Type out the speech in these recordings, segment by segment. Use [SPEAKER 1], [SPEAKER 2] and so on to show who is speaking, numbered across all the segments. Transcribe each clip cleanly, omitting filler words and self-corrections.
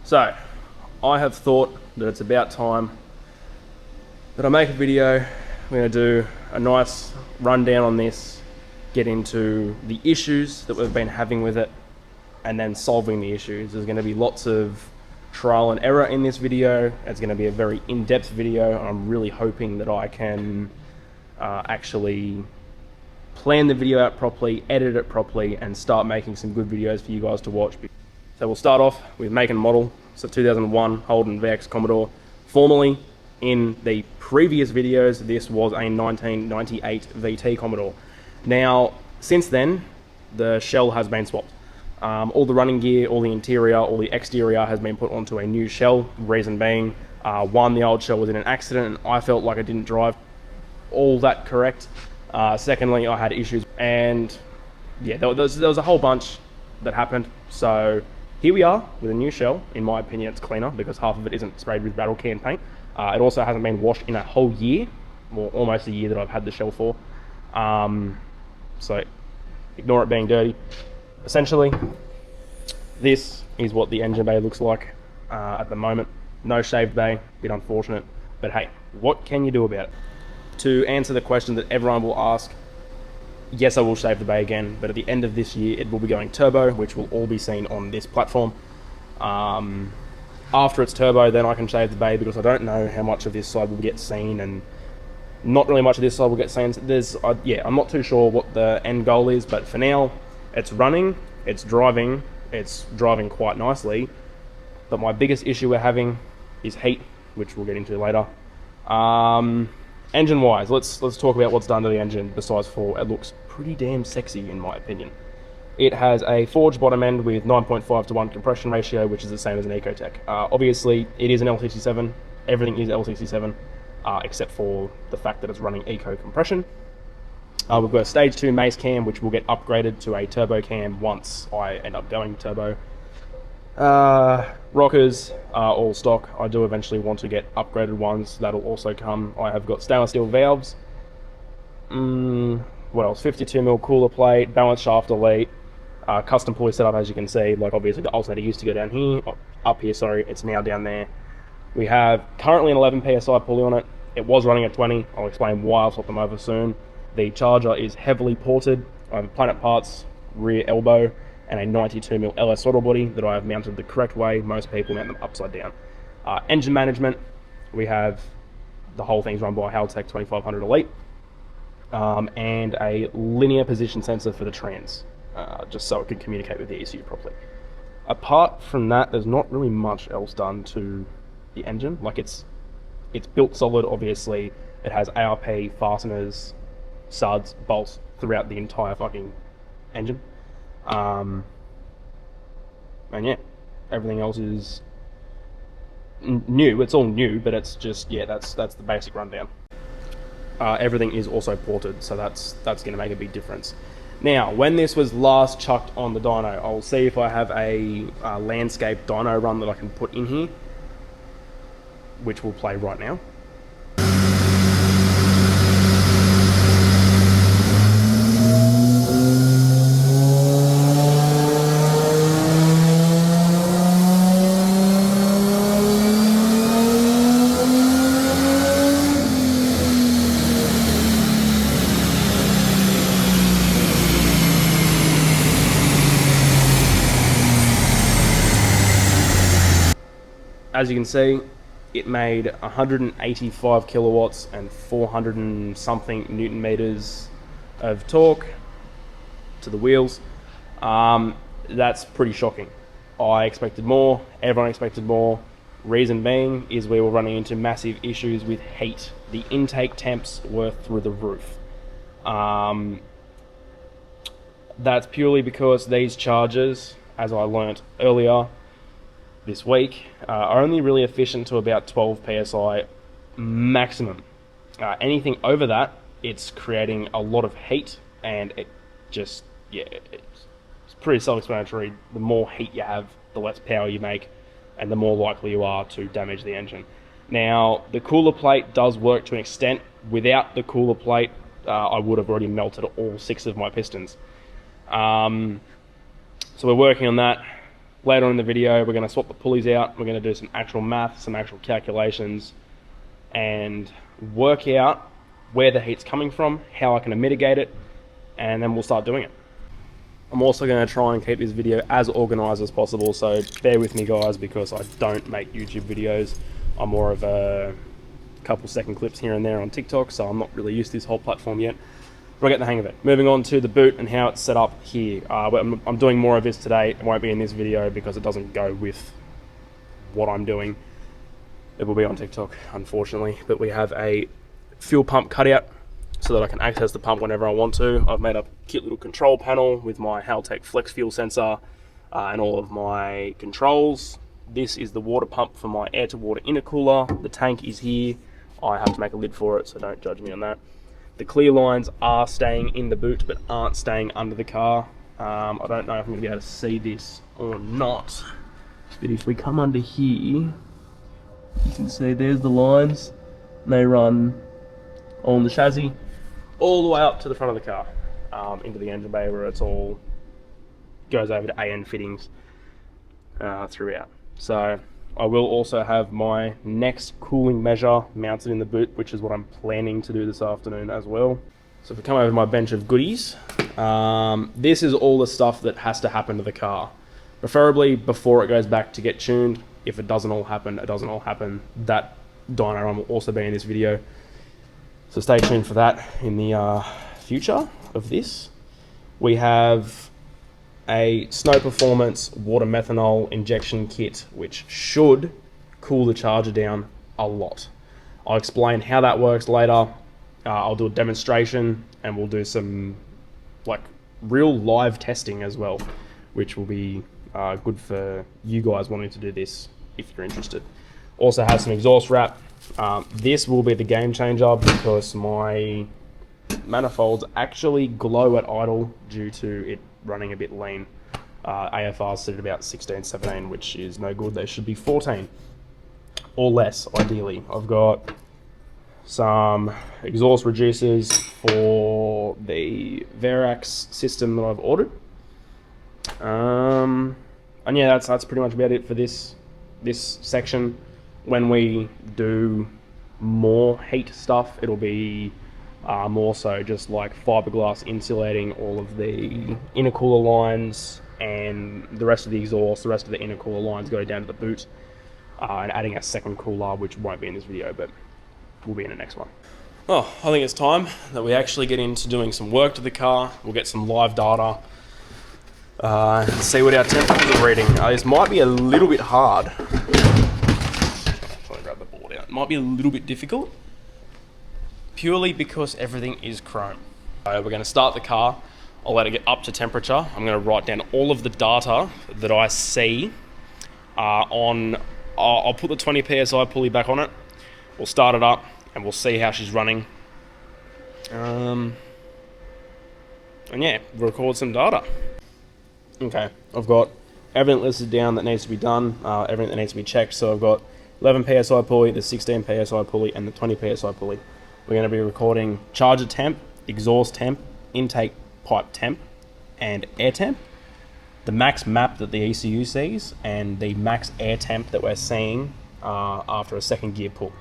[SPEAKER 1] So, I have thought that it's about time that I make a video. We're going to do a nice rundown on this, get into the issues that we've been having with it, and then solving the issues. There's going to be lots of trial and error in this video. It's going to be a very in-depth video, and I'm really hoping that I can actually plan the video out properly, edit it properly, and start making some good videos for you guys to watch. So we'll start off with make and model. So 2001 Holden VX Commodore. Formerly, in the previous videos, this was a 1998 VT Commodore. Now, since then, the shell has been swapped. All the running gear, all the interior, all the exterior has been put onto a new shell. Reason being, one, the old shell was in an accident and I felt like it didn't drive all that correct. Secondly, I had issues, and yeah, there was a whole bunch that happened. So here we are with a new shell. In my opinion, it's cleaner because half of it isn't sprayed with rattle can paint. It also hasn't been washed in a whole year, or almost a year that I've had the shell for. So ignore it being dirty. Essentially, this is what the engine bay looks like at the moment. No shaved bay, bit unfortunate, but hey, what can you do about it? To answer the question that everyone will ask, yes, I will shave the bay again, but at the end of this year, it will be going turbo, which will all be seen on this platform. After it's turbo, then I can shave the bay because I don't know how much of this side will get seen, and not really much of this side will get seen. I'm not too sure what the end goal is, but for now, it's running, it's driving quite nicely. But my biggest issue we're having is heat, which we'll get into later. Engine-wise, let's talk about what's done to the engine. Besides for it looks pretty damn sexy in my opinion. It has a forged bottom end with 9.5:1 compression ratio, which is the same as an Ecotec. Obviously, it is an LCC7. Everything is LCC7, except for the fact that it's running Eco compression. We've got a stage 2 mace cam, which will get upgraded to a turbo cam once I end up going turbo. Rockers are all stock. I do eventually want to get upgraded ones. That'll also come. I have got stainless steel valves. What else? 52mm cooler plate, balance shaft elite, custom pulley setup, as you can see. Like obviously the alternator used to go down here, up here, sorry, it's now down there. We have currently an 11 PSI pulley on it. It was running at 20. I'll explain why. I'll swap them over soon. The charger is heavily ported. I have a Planet Parts rear elbow and a 92mm LS throttle body that I have mounted the correct way. Most people mount them upside down. Engine management, we have the whole thing's run by Haltech 2500 Elite, and a linear position sensor for the trans, just so it can communicate with the ECU properly. Apart from that, there's not really much else done to the engine. Like it's built solid, obviously. It has ARP fasteners, studs, bolts throughout the entire fucking engine. And yeah, everything else is new. It's all new, but it's just, yeah, that's the basic rundown. Everything is also ported, so that's going to make a big difference. Now, when this was last chucked on the dyno, I'll see if I have a landscape dyno run that I can put in here, which will play right now. As you can see, it made 185 kilowatts and 400 and something Newton meters of torque to the wheels. That's pretty shocking. I expected more, everyone expected more. Reason being is we were running into massive issues with heat. The intake temps were through the roof. That's purely because these chargers, as I learnt earlier this week, are only really efficient to about 12 psi maximum. Anything over that, it's creating a lot of heat, and it just, yeah, it's pretty self-explanatory. The more heat you have, the less power you make, and the more likely you are to damage the engine. Now, the cooler plate does work to an extent. Without the cooler plate, I would have already melted all 6 of my pistons. So we're working on that. later on in the video, we're going to swap the pulleys out. We're going to do some actual math, some actual calculations, and work out where the heat's coming from, how I can mitigate it, and then we'll start doing it. I'm also going to try and keep this video as organized as possible, so bear with me guys, because I don't make YouTube videos. I'm more of a couple second clips here and there on TikTok, so I'm not really used to this whole platform yet. But I get the hang of it. Moving on to the boot and how it's set up here. I'm doing more of this today. It won't be in this video because it doesn't go with what I'm doing. It will be on TikTok, unfortunately. But we have a fuel pump cutout so that I can access the pump whenever I want to. I've made a cute little control panel with my Haltech Flex Fuel sensor and all of my controls. This is the water pump for my air-to-water intercooler. The tank is here. I have to make a lid for it, so don't judge me on that. The clear lines are staying in the boot, but aren't staying under the car. I don't know if I'm going to be able to see this or not, but if we come under here, you can see there's the lines. They run on the chassis all the way up to the front of the car, into the engine bay where it's all goes over to AN fittings throughout. So I will also have my next cooling measure mounted in the boot, which is what I'm planning to do this afternoon as well. So if we come over to my bench of goodies, this is all the stuff that has to happen to the car, preferably before it goes back to get tuned. If it doesn't all happen, it doesn't all happen. That dyno will also be in this video, so stay tuned for that in the future of this. We have a Snow Performance water methanol injection kit, which should cool the charger down a lot. I'll explain how that works later. I'll do a demonstration and we'll do some like real live testing as well, which will be good for you guys wanting to do this if you're interested. Also have some exhaust wrap. This will be the game changer because my manifolds actually glow at idle due to it running a bit lean. AFR's set at about 16, 17, which is no good. They should be 14 or less, ideally. I've got some exhaust reducers for the Verax system that I've ordered. And yeah, that's pretty much about it for this section. When we do more heat stuff, it'll be more so just like fiberglass insulating all of the intercooler lines, and the rest of the exhaust, the rest of the intercooler lines go down to the boot, and adding a second cooler, which won't be in this video, but will be in the next one. Oh, I think it's time that we actually get into doing some work to the car. We'll get some live data, and see what our temperatures are reading. This might be a little bit hard. I'll grab the board out. It might be a little bit difficult, purely because everything is chrome. We're going to start the car. I'll let it get up to temperature. I'm going to write down all of the data that I see on. I'll put the 20 PSI pulley back on it. We'll start it up and we'll see how she's running. And yeah, record some data. Okay, I've got everything listed down that needs to be done, everything that needs to be checked. So I've got 11 PSI pulley, the 16 PSI pulley, and the 20 PSI pulley. We're going to be recording charger temp, exhaust temp, intake pipe temp, and air temp, the max map that the ECU sees, and the max air temp that we're seeing after a second gear pull.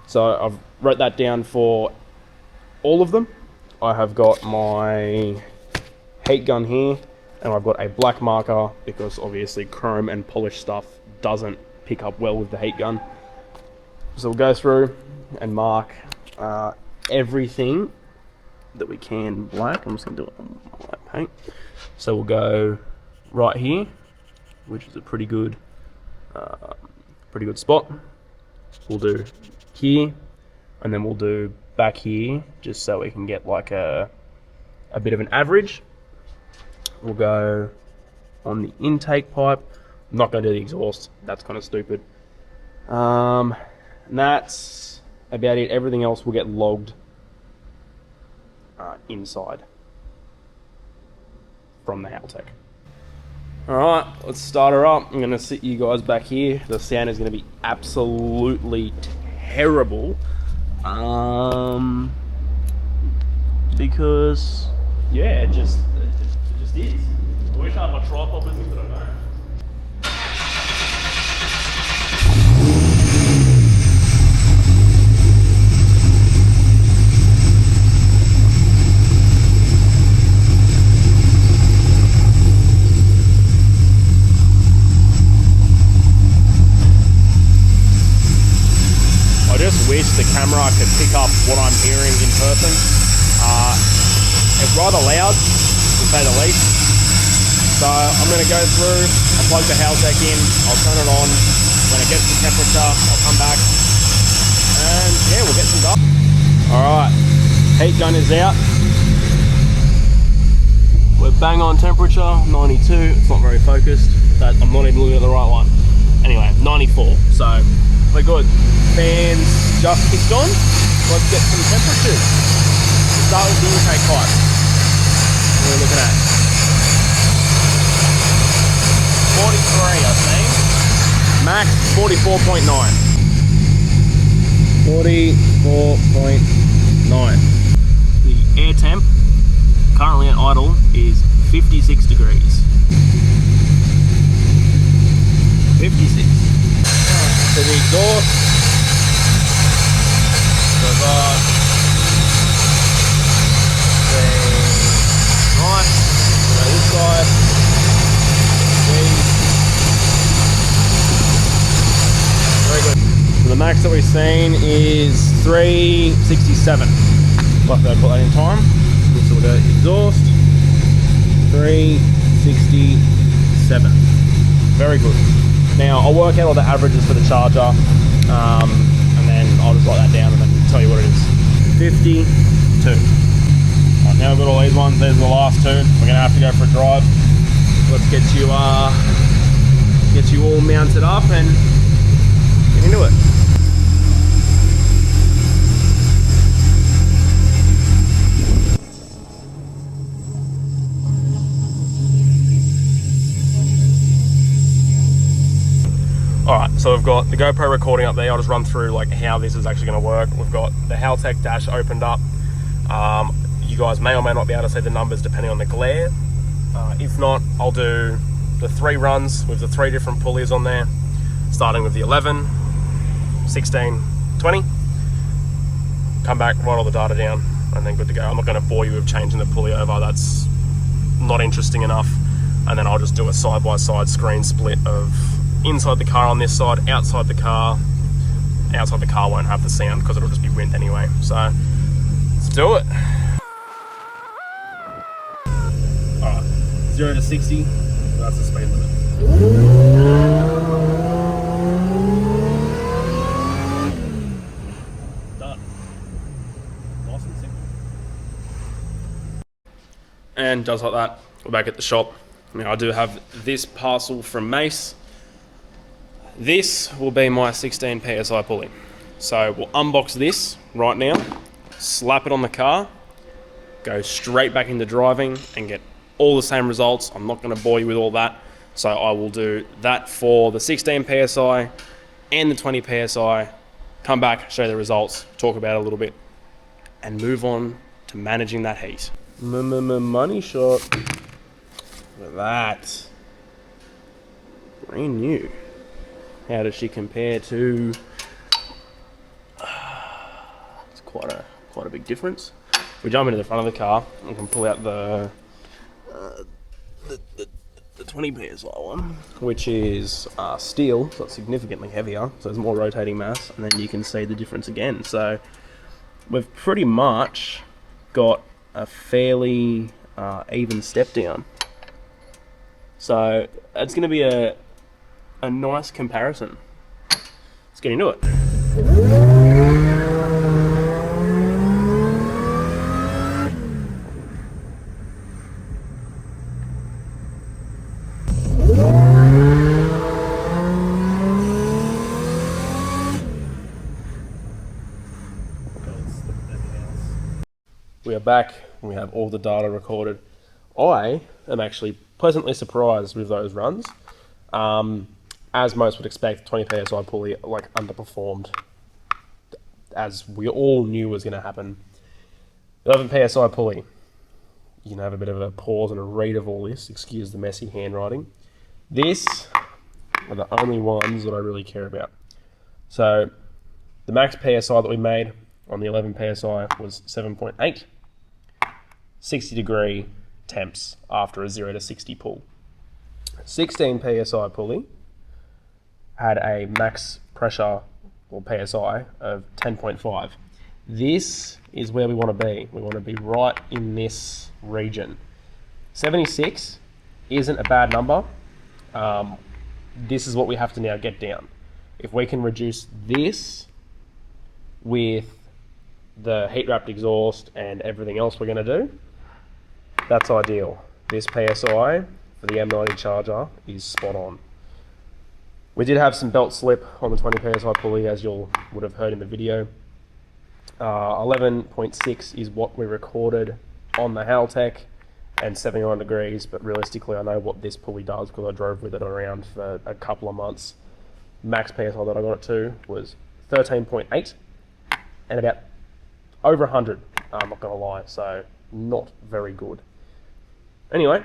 [SPEAKER 1] So I've wrote that down for all of them. I have got my heat gun here, and I've got a black marker because obviously chrome and polished stuff doesn't pick up well with the heat gun. So we'll go through and mark everything that we can black. I'm just going to do it on white paint. So we'll go right here, which is a pretty good spot. We'll do here, and then we'll do back here, just so we can get like a bit of an average. We'll go on the intake pipe. I'm not going to do the exhaust. That's kind of stupid. And that's about it. Everything else will get logged inside from the Haltech. Alright, let's start her up. I'm going to sit you guys back here. The sound is going to be absolutely terrible. Because, yeah, it just is. I wish I had my tripod with me, but I don't. wish the camera could pick up what I'm hearing in person. It's rather loud, to say the least. So I'm going to go through, I'll plug the Haltech in, I'll turn it on. When it gets to temperature, I'll come back. And yeah, we'll get some done. Alright, heat gun is out. We're bang on temperature, 92. It's not very focused. I'm not even looking at the right one. Anyway, 94. So we're good. Fans just kicked on. Let's get some temperatures. We'll start with the intake pipe. What are we looking at? 43, I think. Max 44.9. 44.9. The air temp currently at idle is 56 degrees. 56. So the exhaust, we've got the right, so this side, these. Very good. So the max that we've seen is 367. We'll have to put that in time. So we'll go exhaust, 367. Very good. Now I'll work out all the averages for the charger, and then I'll just write that down and then tell you what it is. 52. Right, now we've got all these ones. These are the last two. We're gonna have to go for a drive. Let's get you all mounted up and get into it. Alright, so we've got the GoPro recording up there. I'll just run through like how this is actually going to work. We've got the Haltech dash opened up. You guys may or may not be able to see the numbers depending on the glare. If not, I'll do the 3 runs with the 3 different pulleys on there, starting with the 11, 16, 20. Come back, write all the data down, and then good to go. I'm not going to bore you with changing the pulley over. That's not interesting enough. And then I'll just do a side-by-side screen split of inside the car on this side, outside the car. Outside the car won't have the sound because it'll just be wind anyway. So let's do it. Alright, 0 to 60, that's the speed limit. Done. Nice and simple. And just like that, we're back at the shop. Now I do have this parcel from Mace. This will be my 16 PSI pulley. So we'll unbox this right now, slap it on the car, go straight back into driving and get all the same results. I'm not going to bore you with all that. So I will do that for the 16 PSI and the 20 PSI, come back, show you the results, talk about it a little bit, and move on to managing that heat. Money shot. Look at that. Brand new. How does she compare to? It's quite a big difference. We jump into the front of the car and can pull out the 20 PSI one, which is steel, so it's significantly heavier, so there's more rotating mass, and then you can see the difference again. So we've pretty much got a fairly even step down. So it's going to be a nice comparison. Let's get into it. We are back and we have all the data recorded. I am actually pleasantly surprised with those runs. As most would expect, 20 PSI pulley like underperformed, as we all knew was going to happen. 11 PSI pulley. You can have a bit of a pause and a read of all this. Excuse the messy handwriting. This are the only ones that I really care about. So the max PSI that we made on the 11 PSI was 7.8. 60 degree temps after a 0 to 60 pull. 16 PSI pulley had a max pressure or PSI of 10.5. This is where we want to be. We want to be right in this region. 76 isn't a bad number. This is what we have to now get down. If we can reduce this with the heat wrapped exhaust and everything else we're going to do, that's ideal. This PSI for the M90 charger is spot on. We did have some belt slip on the 20 PSI pulley, as you would have heard in the video. 11.6 is what we recorded on the Haltech, and 79 degrees, but realistically I know what this pulley does because I drove with it around for a couple of months. Max PSI that I got it to was 13.8 and about over 100, I'm not going to lie, so not very good. Anyway,